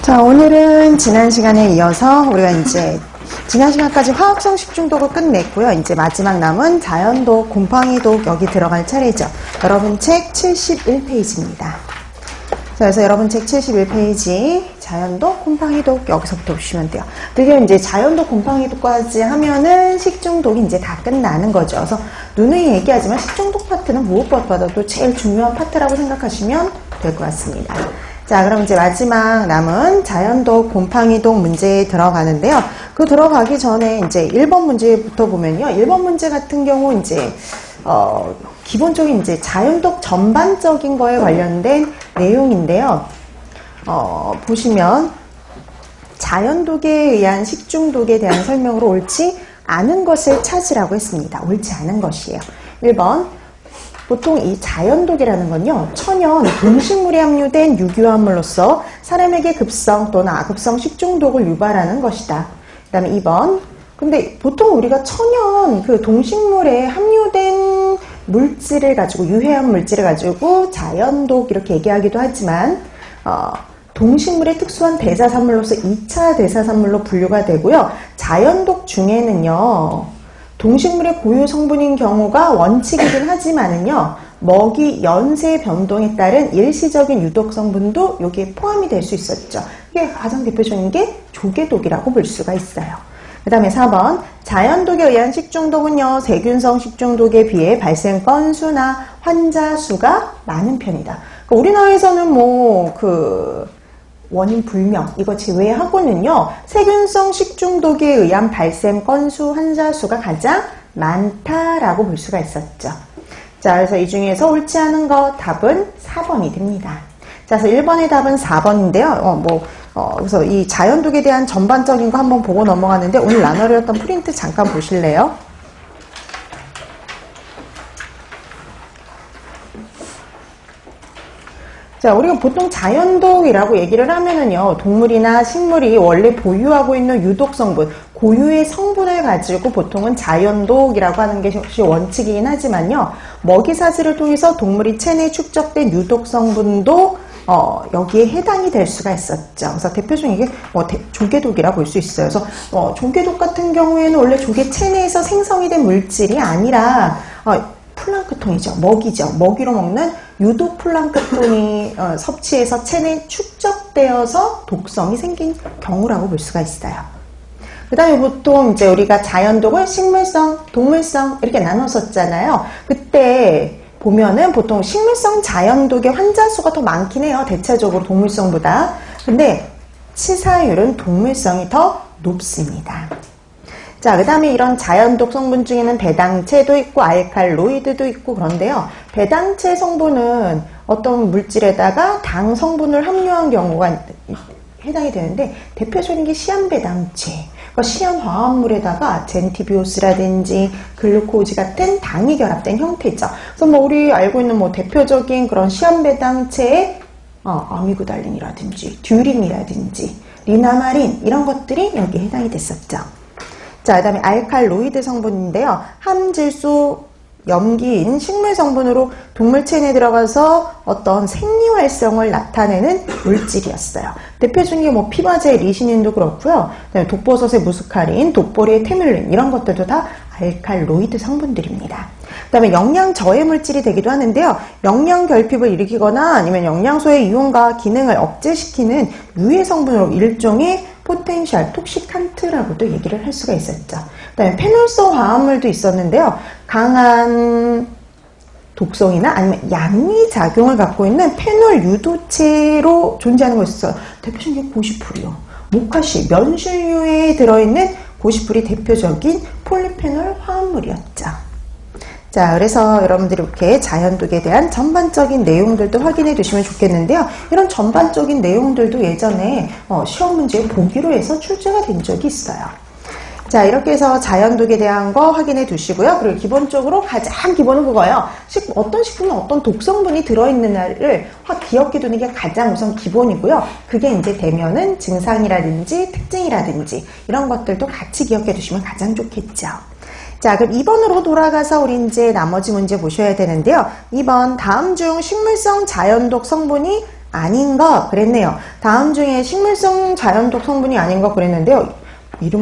자, 오늘은 지난 시간에 이어서 우리가 이제 지난 시간까지 화학성 식중독을 끝냈고요. 이제 마지막 남은 자연독, 곰팡이독 여기 들어갈 차례죠. 여러분 책 71페이지입니다. 자, 그래서 여러분 책 71페이지 자연독, 곰팡이독 여기서부터 보시면 돼요. 그리고 이제 자연독, 곰팡이독까지 하면은 식중독이 이제 다 끝나는 거죠. 그래서 누누이 얘기하지만 식중독 파트는 무엇보다도 제일 중요한 파트라고 생각하시면 될 것 같습니다. 자, 그럼 이제 마지막 남은 자연독, 곰팡이독 문제에 들어가는데요. 그 들어가기 전에 이제 1번 문제부터 보면요. 1번 문제 같은 경우 이제, 기본적인 이제 자연독 전반적인 거에 관련된 내용인데요. 보시면 자연독에 의한 식중독에 대한 설명으로 옳지 않은 것을 찾으라고 했습니다. 옳지 않은 것이에요. 1번. 보통 이 자연독이라는 건요, 천연, 동식물에 함유된 유기화합물로서 사람에게 급성 또는 아급성 식중독을 유발하는 것이다. 그 다음에 2번. 근데 보통 우리가 천연, 그 동식물에 함유된 물질을 가지고, 유해한 물질을 가지고 자연독 이렇게 얘기하기도 하지만, 동식물의 특수한 대사산물로서 2차 대사산물로 분류가 되고요. 자연독 중에는요, 동식물의 고유 성분인 경우가 원칙이긴 하지만은요, 먹이 연쇄 변동에 따른 일시적인 유독 성분도 여기에 포함이 될 수 있었죠. 이게 가장 대표적인 게 조개독이라고 볼 수가 있어요. 그 다음에 4번. 자연독에 의한 식중독은요, 세균성 식중독에 비해 발생 건수나 환자 수가 많은 편이다. 그러니까 우리나라에서는 원인 불명, 이거 제외하고는요, 세균성 식중독에 의한 발생 건수, 환자 수가 가장 많다라고 볼 수가 있었죠. 자, 그래서 이 중에서 옳지 않은 거 답은 4번이 됩니다. 자, 그래서 1번의 답은 4번인데요. 그래서 이 자연독에 대한 전반적인 거 한번 보고 넘어가는데, 오늘 나눠드렸던 프린트 잠깐 보실래요? 자, 우리가 보통 자연독이라고 얘기를 하면은요, 동물이나 식물이 원래 보유하고 있는 유독 성분, 고유의 성분을 가지고 보통은 자연독이라고 하는 게 원칙이긴 하지만요, 먹이사슬을 통해서 동물이 체내에 축적된 유독 성분도 여기에 해당이 될 수가 있었죠. 그래서 대표적인 게 조개독이라고 볼 수 있어요. 그래서 조개독 같은 경우에는 원래 조개 체내에서 생성이 된 물질이 아니라 플랑크톤이죠. 먹이죠. 먹이로 먹는 유독 플랑크톤이 섭취해서 체내에 축적되어서 독성이 생긴 경우라고 볼 수가 있어요. 그 다음에 보통 이제 우리가 자연독을 식물성, 동물성 이렇게 나눴었잖아요. 그때 보면은 보통 식물성 자연독의 환자 수가 더 많긴 해요. 대체적으로 동물성보다. 근데 치사율은 동물성이 더 높습니다. 자, 그 다음에 이런 자연독 성분 중에는 배당체도 있고 알칼로이드도 있고 그런데요. 배당체 성분은 어떤 물질에다가 당 성분을 함유한 경우가 해당이 되는데 대표적인 게 시안배당체. 그러니까 시안 화합물에다가 젠티비오스라든지 글루코즈 같은 당이 결합된 형태죠. 그래서 우리 알고 있는 대표적인 그런 시안배당체의 아미그달린이라든지 듀림이라든지 리나마린 이런 것들이 여기에 해당이 됐었죠. 자, 그 다음에 알칼로이드 성분인데요. 함질소 염기인 식물 성분으로 동물 체내에 들어가서 어떤 생리활성을 나타내는 물질이었어요. 대표적인 게 피바제 리시닌도 그렇고요. 그다음에 독버섯의 무스카린, 독보리의 테뮈린 이런 것들도 다 알칼로이드 성분들입니다. 그 다음에 영양 저해 물질이 되기도 하는데요. 영양 결핍을 일으키거나 아니면 영양소의 이용과 기능을 억제시키는 유해 성분으로 일종의 포텐셜 톡시칸트라고도 얘기를 할 수가 있었죠. 그 다음에 페놀성 화합물도 있었는데요. 강한 독성이나 아니면 양리 작용을 갖고 있는 페놀 유도체로 존재하는 거 있어요. 대표적인 게 고시풀이요. 모카시, 면실류에 들어있는 고시풀이 대표적인 폴리페놀 화합물이었죠. 자, 그래서 여러분들이 이렇게 자연독에 대한 전반적인 내용들도 확인해 두시면 좋겠는데요. 이런 전반적인 내용들도 예전에 시험 문제에 보기로 해서 출제가 된 적이 있어요. 자, 이렇게 해서 자연독에 대한 거 확인해 두시고요. 그리고 기본적으로 가장 기본은 그거예요. 어떤 식품은 어떤 독성분이 들어있는지를 확 기억해 두는 게 가장 우선 기본이고요. 그게 이제 되면은 증상이라든지 특징이라든지 이런 것들도 같이 기억해 두시면 가장 좋겠죠. 자, 그럼 2번으로 돌아가서 우리 이제 나머지 문제 보셔야 되는데요. 2번, 다음 중 식물성 자연독 성분이 아닌 것 그랬네요. 다음 중에 식물성 자연독 성분이 아닌 것 그랬는데요. 이름